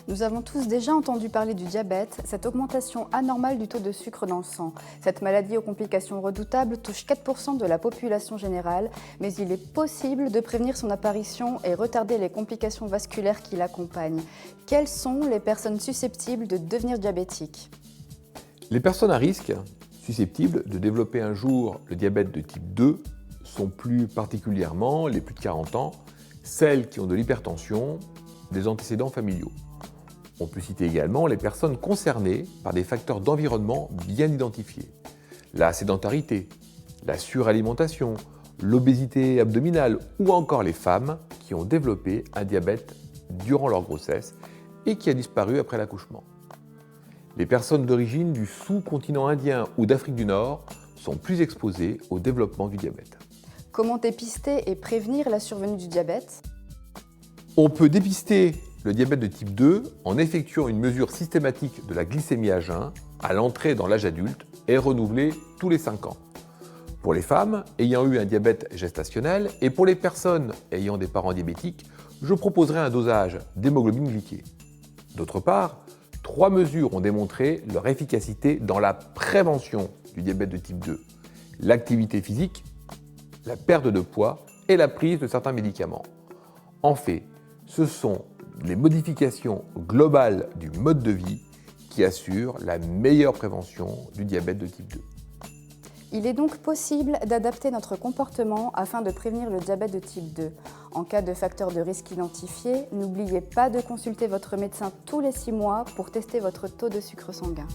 Nous avons tous déjà entendu parler du diabète, cette augmentation anormale du taux de sucre dans le sang. Cette maladie aux complications redoutables touche 4% de la population générale, mais il est possible de prévenir son apparition et retarder les complications vasculaires qui l'accompagnent. Quelles sont les personnes susceptibles de devenir diabétiques? Les personnes à risque, susceptibles de développer un jour le diabète de type 2, sont plus particulièrement les plus de 40 ans, celles qui ont de l'hypertension, des antécédents familiaux. On peut citer également les personnes concernées par des facteurs d'environnement bien identifiés. La sédentarité, la suralimentation, l'obésité abdominale ou encore les femmes qui ont développé un diabète durant leur grossesse et qui a disparu après l'accouchement. Les personnes d'origine du sous-continent indien ou d'Afrique du Nord sont plus exposées au développement du diabète. Comment dépister et prévenir la survenue du diabète? On peut dépister le diabète de type 2 en effectuant une mesure systématique de la glycémie à jeun à l'entrée dans l'âge adulte et renouvelée tous les 5 ans. Pour les femmes ayant eu un diabète gestationnel et pour les personnes ayant des parents diabétiques, je proposerai un dosage d'hémoglobine glyquée. D'autre part, 3 mesures ont démontré leur efficacité dans la prévention du diabète de type 2. L'activité physique, la perte de poids et la prise de certains médicaments. En fait, ce sont les modifications globales du mode de vie qui assurent la meilleure prévention du diabète de type 2. Il est donc possible d'adapter notre comportement afin de prévenir le diabète de type 2. En cas de facteur de risque identifié, n'oubliez pas de consulter votre médecin tous les 6 mois pour tester votre taux de sucre sanguin.